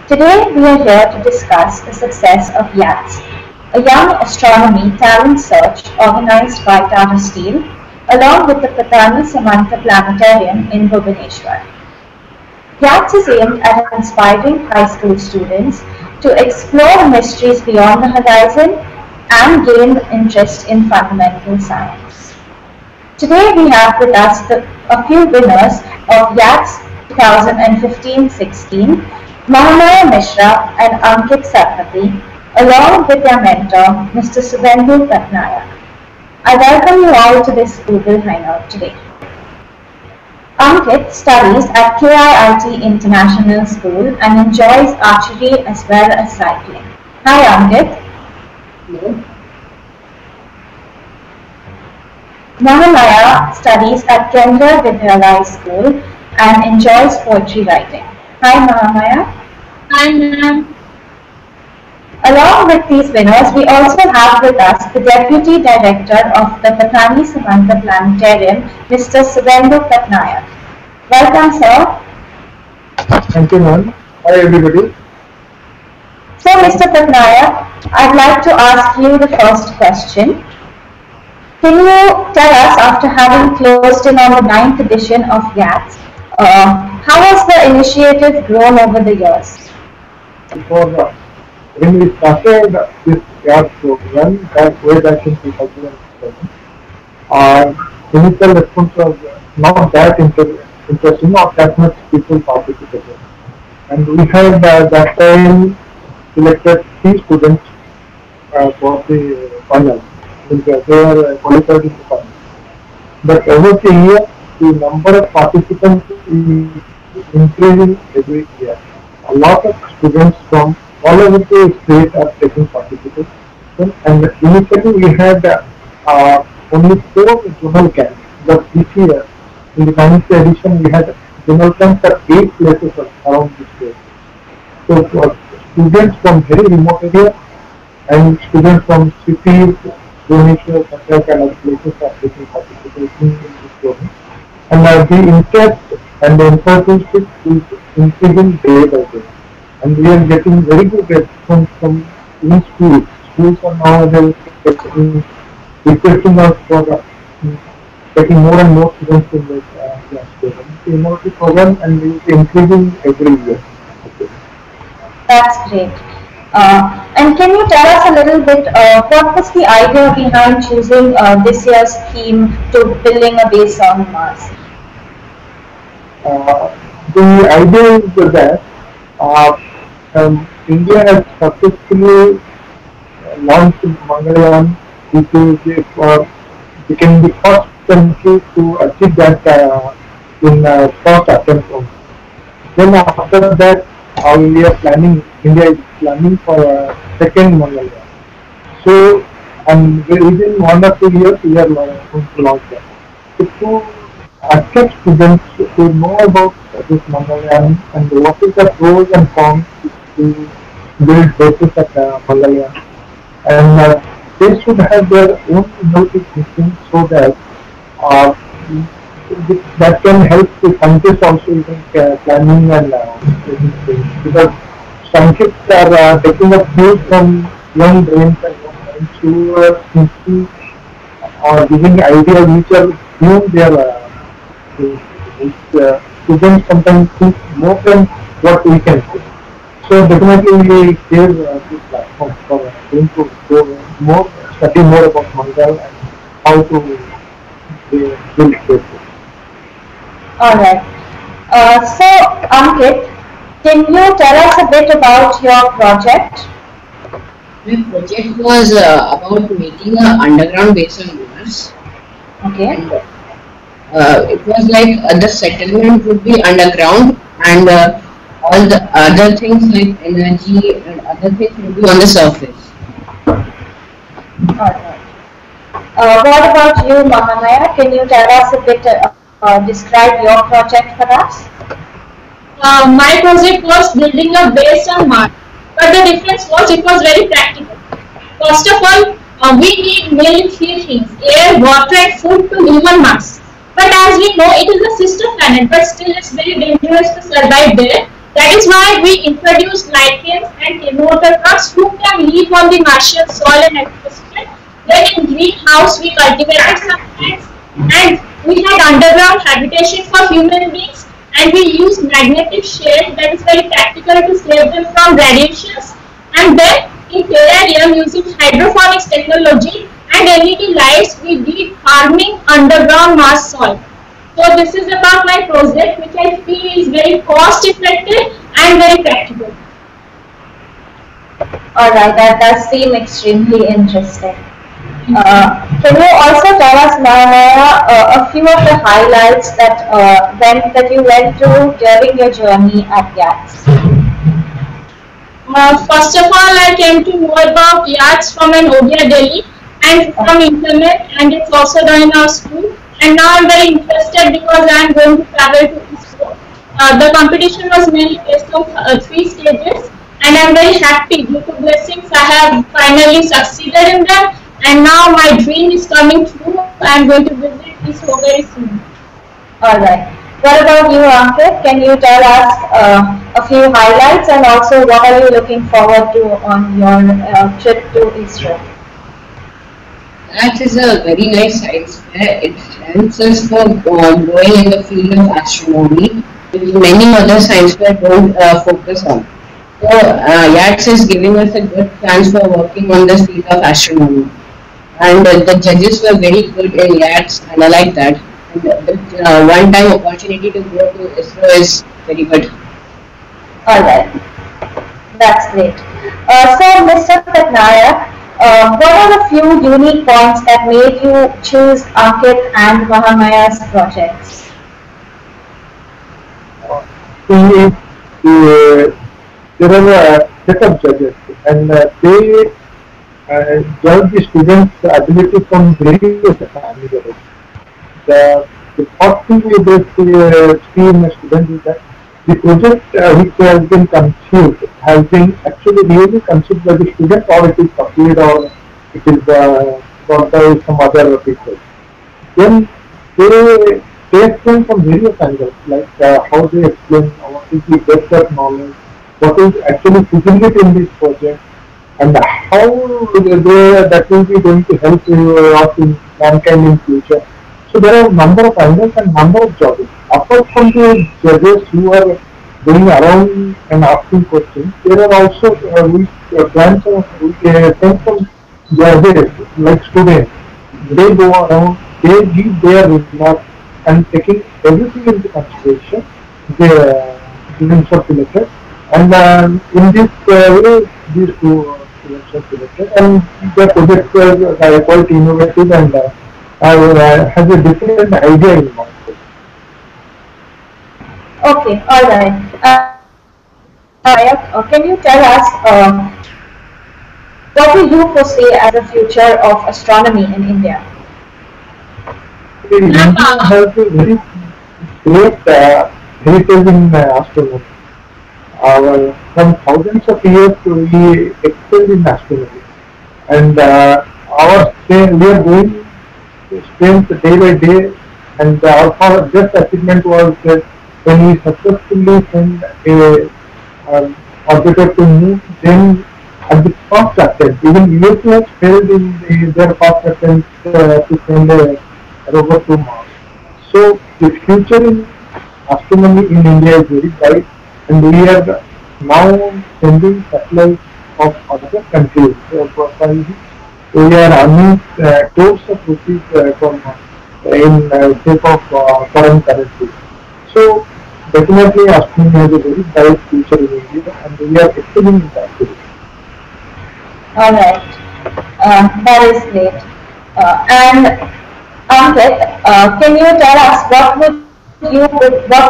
Today we are here to discuss the success of YATS, a Young Astronomy Talent Search organized by Tata Steel, along with the Pathani Samanta Planetarium in Bhubaneswar. YATS is aimed at inspiring high school students to explore mysteries beyond the horizon and gain interest in fundamental science. Today we have with us a few winners of YATS 2015-16, Mahamaya and Ankit, along with their mentor, Mr. Subhendu Pattnaik. I welcome you all to this Google Hangout today. Ankit studies at KIIT International School and enjoys archery as well as cycling. Hi Ankit. Hello. Mahamaya studies at Kendra Vidyalaya School and enjoys poetry writing. Hi Mahamaya. Hi ma'am. Along with these winners, we also have with us the Deputy Director of the Pathani Samanta Planetarium, Mr. Subhendu Pattnaik. Welcome, sir. Thank you, ma'am. Hi, everybody. So, Mr. Pattnaik, I'd like to ask you the first question. Can you tell us, after having closed in on the 9th edition of YATS, how has the initiative grown over the years? Because when we started this YATS program way back in 2007, our initial response was not that interesting, not that much people participated. And we had that time selected 3 students for the final. They were qualified in the final. But over the year, the number of participants is increasing every year. A lot of students from all over the state are taking participation. And initially we had only 4 zonal camps. But this year, in the 9th edition, we had zonal camps at 8 places around the state. So students from very remote areas and students from cities, Bhubaneswar, Pathnaik and other places are taking participation in this program. And the interest and the importance is increasing day by day. And we are getting very good response from in schools. Schools are now requesting us for getting more and more students in this class program. The university program and it is increasing every year. That's great. And can you tell us a little bit, what was the idea behind choosing this year's theme to building a base on Mars? The idea is that India has successfully launched Mangalyaan, which became the first country to achieve that in first attempt only. Then after that, we are planning, India is planning for a second Mangalyaan. So, and within 1 or 2 years, we are going to launch that. So, to attract students to know about this Mangalyaan and what is the pros and cons to build bases at Mangalyaan. And they should have their own innovative thinking so that that can help the scientists also in planning and because scientists are taking up views from young brains and young minds who are thinking or giving ideas which are beyond their students sometimes think more than what we can do. So definitely we give this platform for them to go more, study more about Mangal and how to build spaces. Alright. So, Ankit, can you tell us a bit about your project? My project was about making an underground base on Mars. Okay. And it was like the settlement would be underground and all the other things like energy and other things would be on the surface. Alright. What about you, Mahamaya? Can you tell us a bit, describe your project for us? My project was building a base on Mars, but the difference was it was very practical. First of all, we need mainly 3 things: air, water and food to live on Mars. But as we know, it is a sister planet, but still it's very dangerous to survive there. That is why we introduced lichens and immortal trucks who can live on the Martian soil and atmosphere. Then in greenhouse we cultivated some plants and we had underground habitation for human beings, and we used magnetic shade that is very practical to save them from radiations. And then in terrarium using hydroponics technology and LED lights we did farming underground Mars soil. So this is about my project, which I feel is very cost effective and very practical. Alright, that does seem extremely interesting. Can you also tell us, Mahamaya, a few of the highlights that you went through during your journey at YATS? First of all, I came to know about yachts from an ODI Delhi and from internet, and it's also done in our school. And now I'm very interested because I'm going to travel to ISRO. The competition was mainly based on 3 stages, and I'm very happy due to blessings I have finally succeeded in them. And now my dream is coming true. I'm going to visit ISRO very soon. Alright. What about you, Ankit? Can you tell us a few highlights, and also what are you looking forward to on your trip to ISRO? That is a very nice science fair. It helps us for growing in the field of astronomy, which many other science fairs don't focus on. So, YATS is giving us a good chance for working on the field of astronomy. And the judges were very good in YATS, and I like that. And the one-time opportunity to go to ISRO is very good. Alright, that's great. So, Mr. Pattnaik, what are the few unique points that made you choose Ankit and Mahamaya's projects? There are a set of judges, and they judge the students' ability from various angles. The first thing we see in a student is that the project which has been conceived has been actually really conceived by the student, or it is copied, or it is brought by some other people. Then they explain from various angles, like how they explain what is the depth of knowledge, what is actually feasibility in this project, and how that will be going to help us in mankind in future. So there are a number of angles and number of judges. Apart from the judges who are going around and asking questions, there are also send some judges like students. They go around, they give their remarks, and taking everything into consideration, the students are selected. And in this way, these two students are selected, and their projects are quite innovative and has a different idea in mind. Okay, alright. Can you tell us what do you foresee as the future of astronomy in India? India has a very great heritage in astronomy. From thousands of years we excelled in astronomy, and we are going strength day by day, and our best achievement was when we successfully sent a orbiter to Moon. Then at the first attempt, even USA has failed in their first attempt to send a rover to Mars. So the future in astronomy in India is very bright, and we are now sending satellites of other countries. We are earning crores of rupees from in shape of foreign currency. So definitely astronomy has a very bright future in India, and we are excelling in that field. Alright, that is great. And Ankit, can you tell us what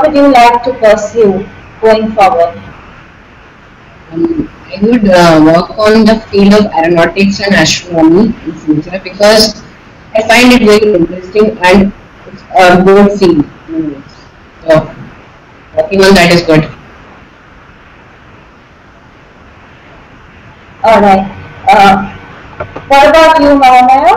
would you like to pursue going forward? I would work on the field of aeronautics and astronomy in future because I find it very interesting and it's a good field. So working on that is good. Alright. What about you, Mahamaya?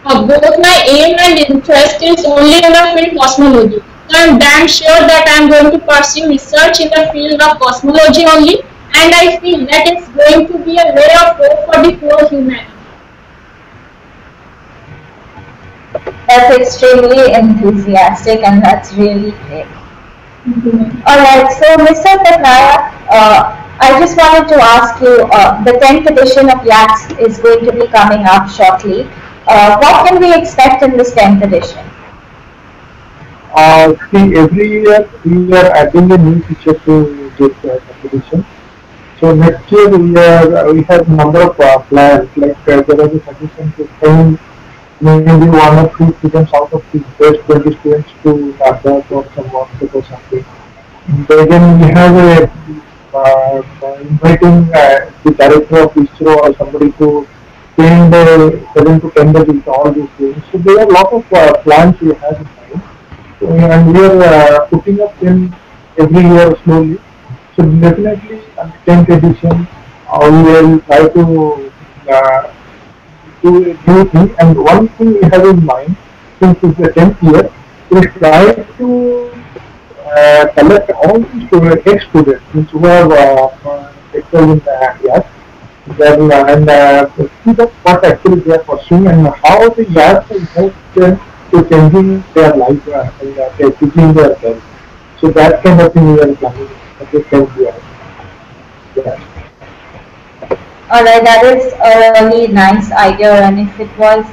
Both my aim and interest is only in the field cosmology. So I'm damn sure that I'm going to pursue research in the field of cosmology only, and I feel that it's going to be a ray of hope for the poor humanity. That's extremely enthusiastic, and that's really great. Alright, so Mr. Pattnaik, I just wanted to ask you, the 10th edition of YATS is going to be coming up shortly. What can we expect in this 10th edition? See, every year we are adding a new feature to this competition. So next year we have number of plans, like there was a suggestion to send maybe one or two students out of the best 20 students to Ladakh or some workshop or something. Then we have a inviting the director of ISRO or somebody to send 7 to 10 days with all these things. So there are a lot of plans we have in mind. And we are putting up them every year slowly. So definitely at the 10th edition, we will try to do a new thing. And one thing we have in mind, since it's the 10th year, we will try to collect all the students, ex-students who have excelled in YAS, then and see that what actually they are pursuing and how the YAS will help them to changing their life and teaching their life. So that kind of thing we are planning at the 10th year. Yeah. Alright, that is a really nice idea, and if it does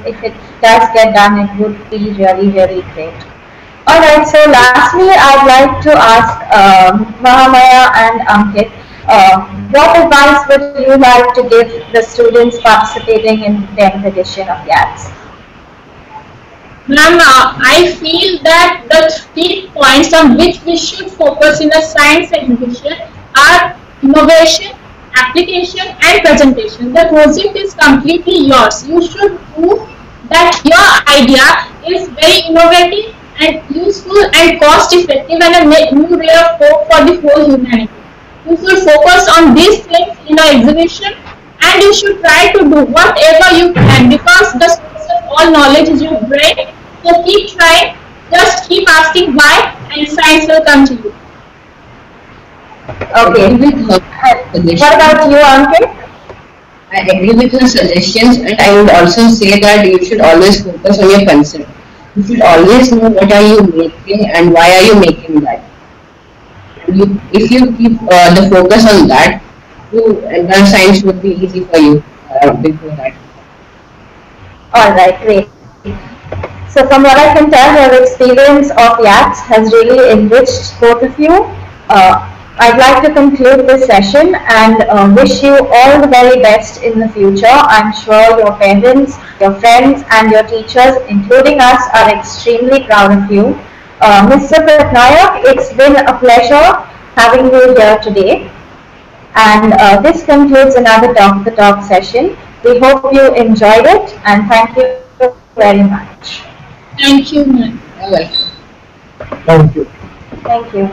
get done, it would be really, really great. Alright, so lastly, I'd like to ask Mahamaya and Ankit, what advice would you like to give the students participating in 10th edition of YATS? Ma'am, I feel that the 3 points on which we should focus in a science exhibition are innovation, application and presentation. The project is completely yours. You should prove that your idea is very innovative and useful and cost effective and a new ray of hope for the whole humanity. You should focus on these things in an exhibition, and you should try to do whatever you can, because the source of all knowledge is your brain. So keep trying, just keep asking why, and science will come to you. Okay. What about you, Ankit? I agree with your suggestions, and I would also say that you should always focus on your concept. You should always know what are you making and why are you making that. If you keep the focus on that, the science would be easy for you before that. Alright, great. So from what I can tell, your experience of YATS has really enriched both of you. I'd like to conclude this session and wish you all the very best in the future. I'm sure your parents, your friends and your teachers, including us, are extremely proud of you. Mr. Pattnaik, it's been a pleasure having you here today. And this concludes another Talk the Talk session. We hope you enjoyed it, and thank you very much. Thank you, ma'am. You're welcome. Thank you. Thank you.